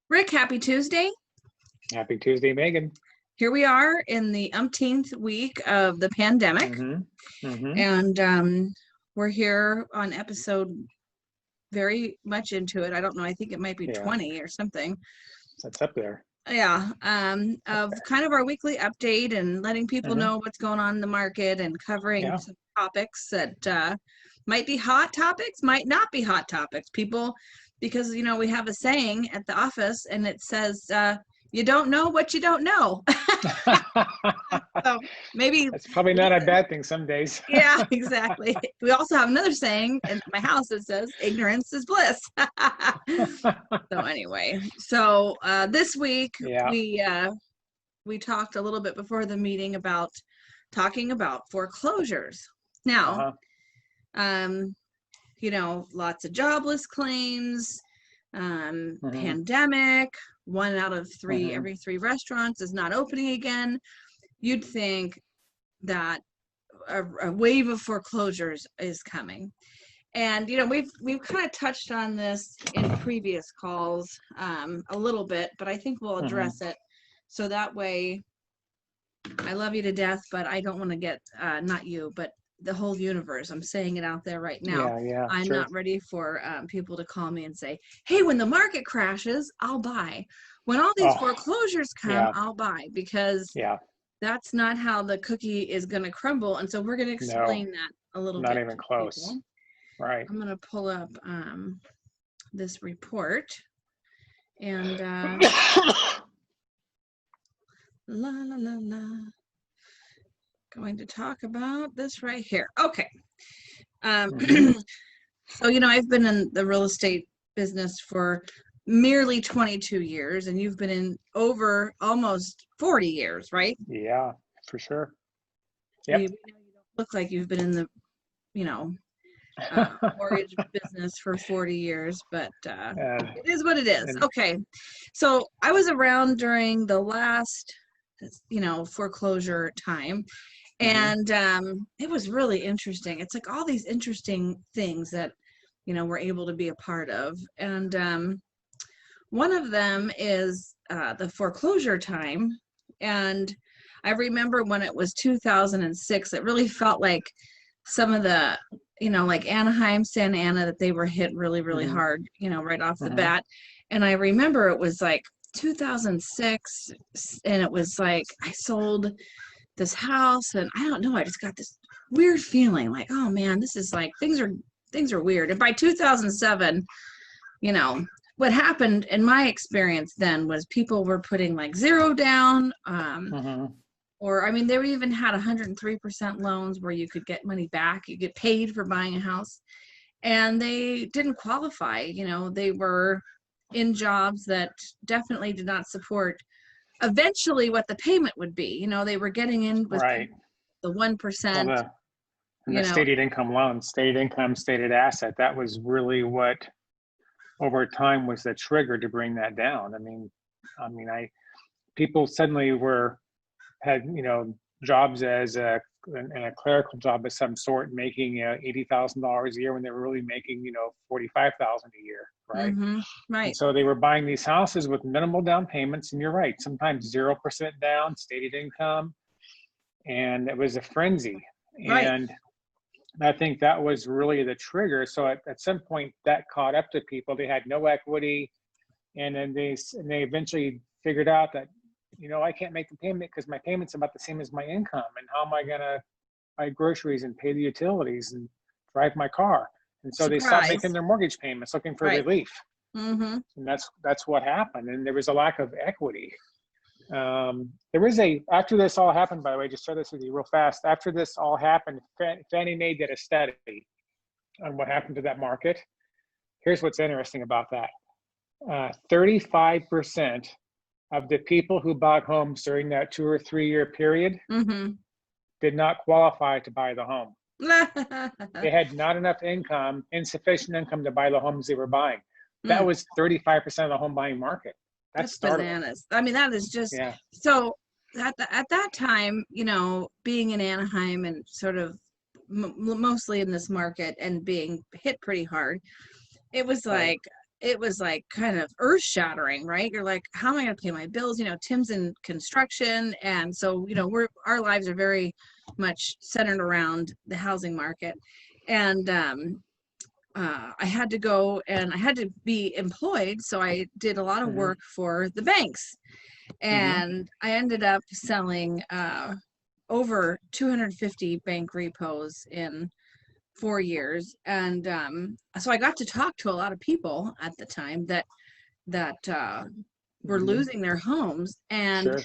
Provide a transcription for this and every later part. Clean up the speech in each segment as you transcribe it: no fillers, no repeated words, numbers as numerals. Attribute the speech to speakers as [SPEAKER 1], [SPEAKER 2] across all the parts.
[SPEAKER 1] Rick, happy Tuesday.
[SPEAKER 2] Happy Tuesday, Megan.
[SPEAKER 1] Here we are in the umpteenth week of the pandemic. And we're here on episode very much into it. I don't know. I think it might be 20 or something.
[SPEAKER 2] That's up there.
[SPEAKER 1] Yeah. Of kind of our weekly update and letting people know what's going on in the market and covering some topics that might be hot topics, might not be hot topics. People, because, you know, we have a saying at the office and it says, you don't know what you don't know. So maybe
[SPEAKER 2] that's probably not a bad thing some days.
[SPEAKER 1] Yeah, exactly. We also have another saying in my house that says ignorance is bliss. So anyway, this week we talked a little bit before the meeting about talking about foreclosures. Now, you know, lots of jobless claims, pandemic, 1 out of 3 every 3 restaurants is not opening again. You'd think that a wave of foreclosures is coming. And, you know, we've kind of touched on this in previous calls a little bit, but I think we'll address it. So that way, I love you to death, but I don't want to get, not you, but the whole universe. I'm saying it out there right now. I'm not ready for people to call me and say, hey, when the market crashes, I'll buy. When all these foreclosures come, I'll buy, because that's not how the cookie is going to crumble. And so we're going to explain that a little bit.
[SPEAKER 2] Not even close.
[SPEAKER 1] People.
[SPEAKER 2] Right.
[SPEAKER 1] I'm going to pull up this report and going to talk about this right here. Okay. So, you know, I've been in the real estate business for merely 22 years, and you've been in over almost 40 years, right?
[SPEAKER 2] Yeah, for sure. Yep.
[SPEAKER 1] You don't look like you've been in the, you know, mortgage business for 40 years, but it is what it is. Okay. So I was around during the last, you know, foreclosure time. And it was really interesting. It's like all these interesting things that, you know, we're able to be a part of. And one of them is the foreclosure time. And I remember when it was 2006, it really felt like some of the, you know, like Anaheim, Santa Ana, that they were hit really, really hard, you know, right off the bat. And I remember it was like 2006, and it was like I sold this house, and I don't know, I just got this weird feeling like, oh man, this is like things are weird. And by 2007, you know, what happened in my experience then was people were putting like 0 down, or I mean, they even had 103% loans where you could get money back, you get paid for buying a house, and they didn't qualify. You know, they were in jobs that definitely did not support eventually what the payment would be. You know, they were getting in with the 1%.
[SPEAKER 2] Well, the stated income loan, stated income, stated asset, that was really what over time was the trigger to bring that down. I mean, people suddenly had, you know, jobs as a clerical job of some sort, making $80,000 a year when they were really making, you know, $45,000 a year, right?
[SPEAKER 1] Right.
[SPEAKER 2] And so they were buying these houses with minimal down payments, and you're right, sometimes 0% down, stated income, and it was a frenzy. And I think that was really the trigger. So at some point that caught up to people. They had no equity, and then they eventually figured out that, you know, I can't make the payment because my payment's about the same as my income. And how am I going to buy groceries and pay the utilities and drive my car? And so they stopped making their mortgage payments, looking for relief. And that's what happened. And there was a lack of equity. After this all happened, by the way, just share this with you real fast. After this all happened, Fannie Mae did a study on what happened to that market. Here's what's interesting about that. 35% of the people who bought homes during that 2 or 3 year period did not qualify to buy the home. They had not enough income, insufficient income to buy the homes they were buying. That was 35% of the home buying market. That's
[SPEAKER 1] bananas. I mean, that is just so at that time, you know, being in Anaheim and sort of mostly in this market and being hit pretty hard, it was like it was like kind of earth shattering, right? You're like, how am I going to pay my bills? You know, Tim's in construction. And so, you know, our lives are very much centered around the housing market. And, I had to go and I had to be employed. So I did a lot of work for the banks, and I ended up selling, over 250 bank repos in 4 years. And so I got to talk to a lot of people at the time that were losing their homes. And
[SPEAKER 2] Sure.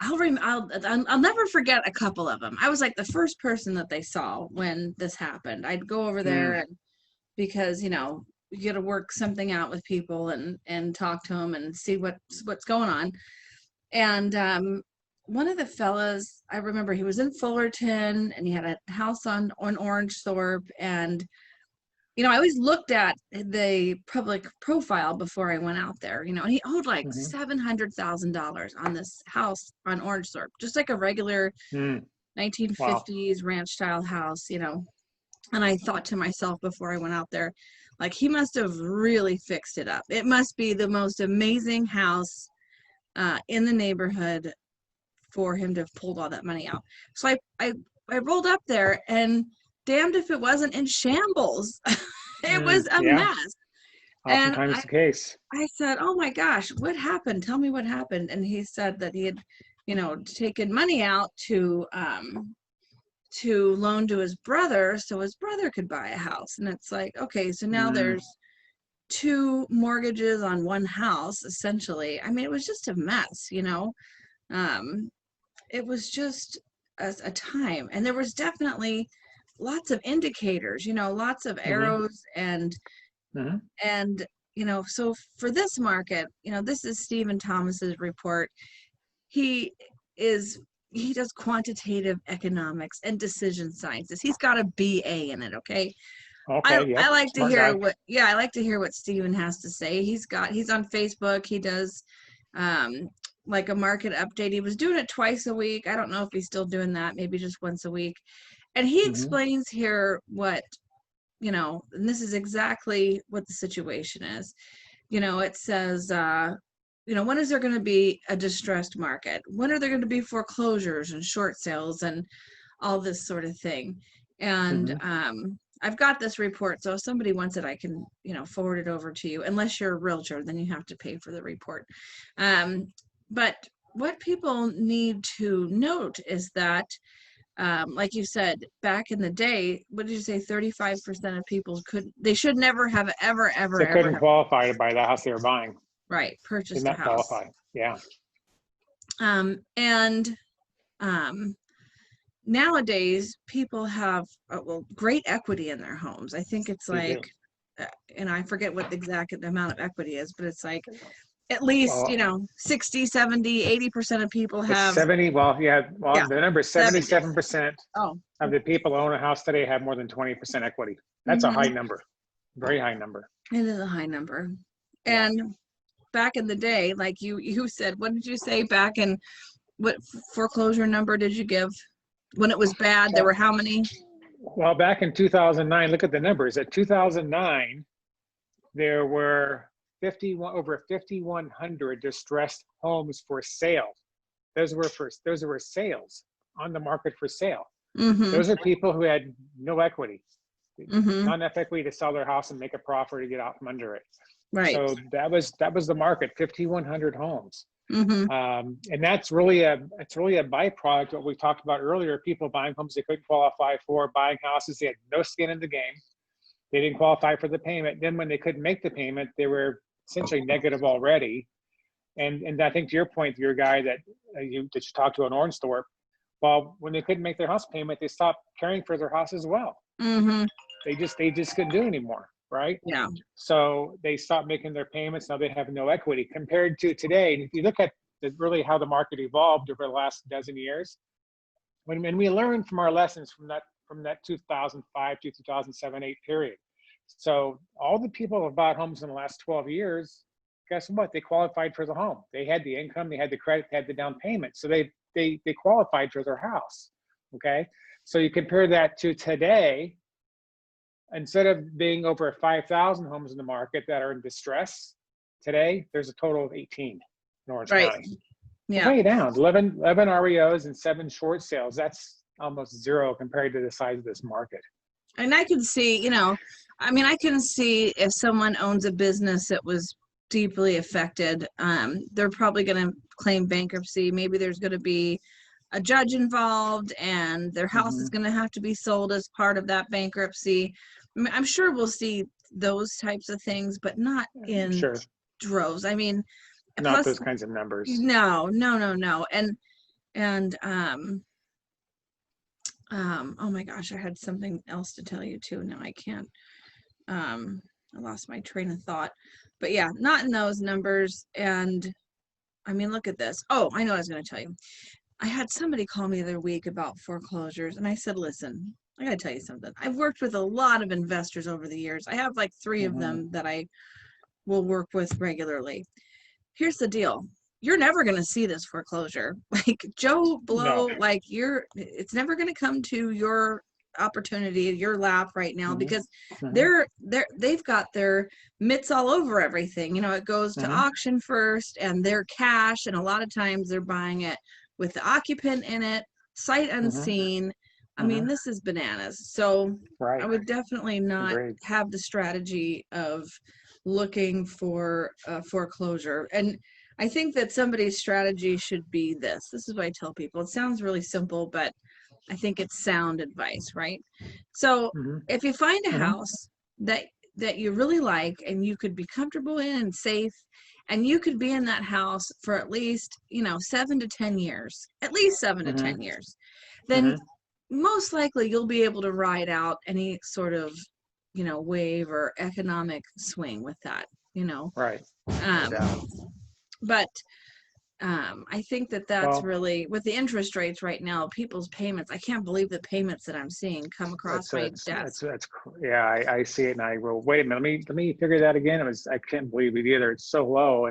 [SPEAKER 1] I'll never forget a couple of them. I was like the first person that they saw when this happened. I'd go over there, and because, you know, you got to work something out with people and talk to them and see what's going on. And one of the fellas, I remember he was in Fullerton, and he had a house on Orange Thorpe. And, you know, I always looked at the public profile before I went out there, you know, and he owed like $700,000 on this house on Orange Thorpe, just like a regular 1950s ranch style house, you know. And I thought to myself before I went out there, like, he must have really fixed it up. It must be the most amazing house in the neighborhood for him to have pulled all that money out. So I rolled up there, and damned if it wasn't in shambles. It was a mess.
[SPEAKER 2] Oftentimes the case.
[SPEAKER 1] I said, oh my gosh, what happened? Tell me what happened. And he said that he had, you know, taken money out to loan to his brother so his brother could buy a house. And it's like, okay, so now there's 2 mortgages on one house, essentially. I mean, it was just a mess, you know. It was just a time, and there was definitely lots of indicators, you know, lots of arrows, and you know, so for this market, you know, this is Stephen Thomas's report. He does quantitative economics and decision sciences. He's got a BA in it. Okay.
[SPEAKER 2] Okay.
[SPEAKER 1] I like to hear I like to hear what Stephen has to say. He's on Facebook. He does, like a market update. He was doing it twice a week. I don't know if he's still doing that, maybe just once a week. And he explains here what, you know, and this is exactly what the situation is. You know, it says, you know, when is there going to be a distressed market? When are there going to be foreclosures and short sales and all this sort of thing? And I've got this report, so if somebody wants it, I can, you know, forward it over to you. Unless you're a realtor, then you have to pay for the report. But what people need to note is that, like you said, back in the day, what did you say? 35% of people should never have
[SPEAKER 2] They couldn't qualify to buy the house they were buying.
[SPEAKER 1] Right, purchased
[SPEAKER 2] Did
[SPEAKER 1] a
[SPEAKER 2] not
[SPEAKER 1] house.
[SPEAKER 2] qualify. Yeah.
[SPEAKER 1] Nowadays, people have great equity in their homes. I think it's like, and I forget what the exact amount of equity is, but it's like at least, you know, 60, 70, 80% of people have
[SPEAKER 2] 70. The number is 77% of the people who own a house today have more than 20% equity. That's a high number, very high number.
[SPEAKER 1] It is a high number. And back in the day, like you said, what did you say back in, what foreclosure number did you give? When it was bad, there were how many?
[SPEAKER 2] Well, back in 2009, look at the numbers. At 2009, there were over 5,100 distressed homes for sale. Those were sales on the market for sale. Those are people who had no equity, not enough equity to sell their house and make a profit to get out from under it.
[SPEAKER 1] Right.
[SPEAKER 2] So that was the market, 5,100 homes. And that's really a byproduct of what we talked about earlier. People buying homes they couldn't qualify for, buying houses they had no skin in the game. They didn't qualify for the payment. Then when they couldn't make the payment, they were essentially negative already. And I think to your point, your guy that you talked to on Orange Thorpe, well, when they couldn't make their house payment, they stopped caring for their house as well. They just couldn't do it anymore, right?
[SPEAKER 1] Yeah.
[SPEAKER 2] So they stopped making their payments. Now they have no equity compared to today. And if you look at really how the market evolved over the last dozen years, when we learned from our lessons from that 2005 to 2007-8 period. So all the people who have bought homes in the last 12 years, guess what? They qualified for the home. They had the income, they had the credit, they had the down payment. So they qualified for their house. Okay. So you compare that to today, instead of being over 5,000 homes in the market that are in distress today, there's a total of 18 in Orange County.
[SPEAKER 1] Yeah.
[SPEAKER 2] Way down, 11 REOs and 7 short sales. That's almost zero compared to the size of this market.
[SPEAKER 1] And I can see, you know, I mean, I can see if someone owns a business that was deeply affected, they're probably going to claim bankruptcy. Maybe there's going to be a judge involved and their house is going to have to be sold as part of that bankruptcy. I mean, I'm sure we'll see those types of things, but not in droves. I mean,
[SPEAKER 2] not
[SPEAKER 1] plus,
[SPEAKER 2] those kinds of numbers.
[SPEAKER 1] No. And oh my gosh, I had something else to tell you too. Now I can't. I lost my train of thought. But yeah, not in those numbers. And I mean, look at this. Oh, I know what I was going to tell you. I had somebody call me the other week about foreclosures, and I said, listen, I got to tell you something. I've worked with a lot of investors over the years. I have like 3 of them that I will work with regularly. Here's the deal. You're never going to see this foreclosure. Like Joe Blow, like it's never going to come to your opportunity, your lap right now, because they've got their mitts all over everything. You know, it goes to auction first and they're cash. And a lot of times they're buying it with the occupant in it, sight unseen. I mean, this is bananas. So I would definitely not have the strategy of looking for a foreclosure. And I think that somebody's strategy should be this. This is what I tell people. It sounds really simple, but I think it's sound advice, right? So if you find a house that you really like and you could be comfortable in and safe, and you could be in that house for at least, 7 to 10 years, at least 7 to 10 years, then most likely you'll be able to ride out any sort of, wave or economic swing with that,
[SPEAKER 2] Right.
[SPEAKER 1] But I think that's really, with the interest rates right now, people's payments, I can't believe the payments that I'm seeing come across my desk.
[SPEAKER 2] I see it and I go, wait a minute, let me figure that again. I can't believe it either. It's so low.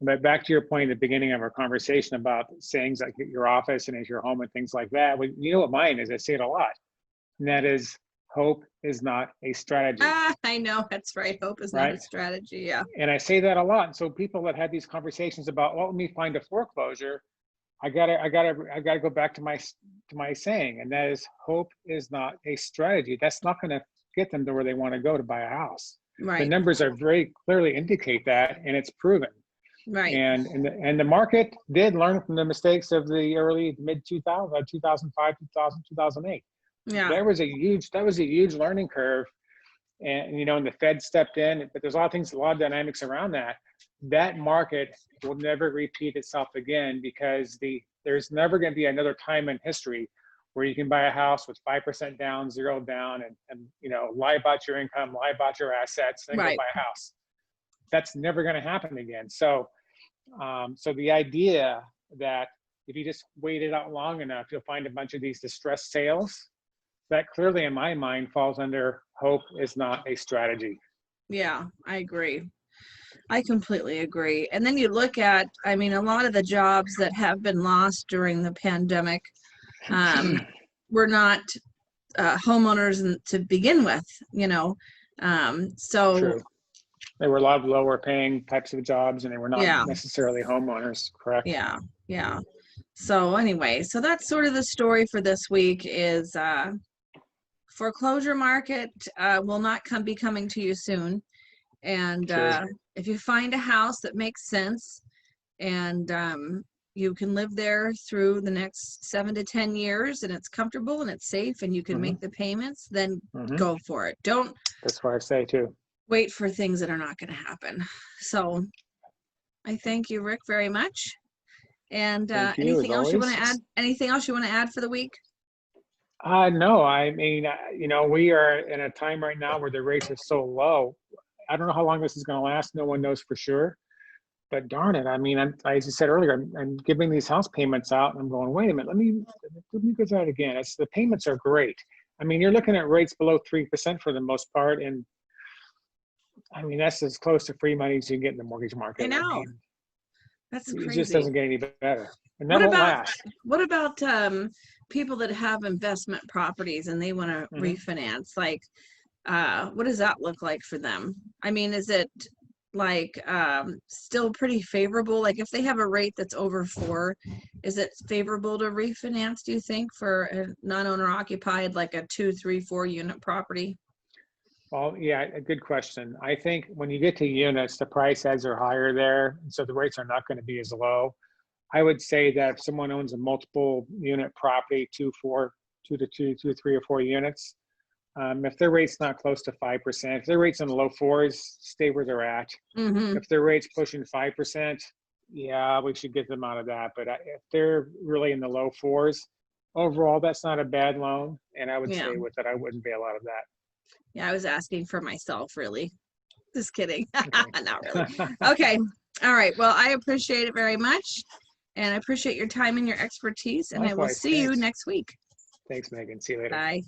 [SPEAKER 2] But back to your point at the beginning of our conversation about sayings like your office and as your home and things like that. Well, you know what mine is? I say it a lot. And that is, hope is not a strategy.
[SPEAKER 1] I know, that's right. Hope is not a strategy. Yeah.
[SPEAKER 2] And I say that a lot. And so people that had these conversations about, well, let me find a foreclosure, I gotta go back to my saying, and that is, hope is not a strategy. That's not going to get them to where they want to go to buy a house.
[SPEAKER 1] Right.
[SPEAKER 2] The numbers are very clearly indicate that, and it's proven.
[SPEAKER 1] Right.
[SPEAKER 2] And the market did learn from the mistakes of the early mid 2000, 2005, 2008.
[SPEAKER 1] Yeah.
[SPEAKER 2] That was a huge learning curve. And, and the Fed stepped in, but there's a lot of dynamics around that. That market will never repeat itself again, because there's never going to be another time in history where you can buy a house with 5% down, 0 down, and lie about your income, lie about your assets, and go buy a house. That's never going to happen again. So, so the idea that if you just wait it out long enough, you'll find a bunch of these distressed sales, that clearly in my mind falls under hope is not a strategy.
[SPEAKER 1] Yeah, I agree. I completely agree. And then you look at, a lot of the jobs that have been lost during the pandemic were not homeowners to begin with, so.
[SPEAKER 2] True. They were a lot of lower paying types of jobs, and they were not necessarily homeowners, correct?
[SPEAKER 1] Yeah, yeah. So anyway, so that's sort of the story for this week is foreclosure market will not be coming to you soon. And if you find a house that makes sense and you can live there through the next 7 to 10 years and it's comfortable and it's safe and you can make the payments, then go for it.
[SPEAKER 2] That's what I say too.
[SPEAKER 1] Wait for things that are not going to happen. So I thank you, Rick, very much. And anything else you want to add? Anything else you want to add for the week?
[SPEAKER 2] No, we are in a time right now where the rates are so low. I don't know how long this is going to last. No one knows for sure. But darn it, as you said earlier, I'm giving these house payments out, and I'm going, wait a minute, let me go through that again. The payments are great. You're looking at rates below 3% for the most part, and that's as close to free money as you can get in the mortgage market.
[SPEAKER 1] I know. That's crazy.
[SPEAKER 2] It just doesn't get any better. And that won't last.
[SPEAKER 1] What about people that have investment properties and they want to refinance? Like, what does that look like for them? I mean, is it like still pretty favorable? Like if they have a rate that's over 4, is it favorable to refinance, do you think, for a non-owner occupied, like a 2, 3, 4 unit property?
[SPEAKER 2] Well, yeah, a good question. I think when you get to units, the price tags are higher there, and so the rates are not going to be as low. I would say that if someone owns a multiple unit property, 2 to 3 or 4 units, if their rate's not close to 5%, if their rate's in the low 4s, stay where they're at.
[SPEAKER 1] Mm-hmm.
[SPEAKER 2] If their rate's pushing 5%, yeah, we should get them out of that. But if they're really in the low 4s, overall, that's not a bad loan. And I would say with that, I wouldn't bail out of that.
[SPEAKER 1] Yeah, I was asking for myself, really. Just kidding.
[SPEAKER 2] Okay.
[SPEAKER 1] Not really. Okay. All right. Well, I appreciate it very much. And I appreciate your time and your expertise. And I will
[SPEAKER 2] Likewise,
[SPEAKER 1] see you
[SPEAKER 2] thanks.
[SPEAKER 1] next week.
[SPEAKER 2] Thanks, Megan. See you later.
[SPEAKER 1] Bye.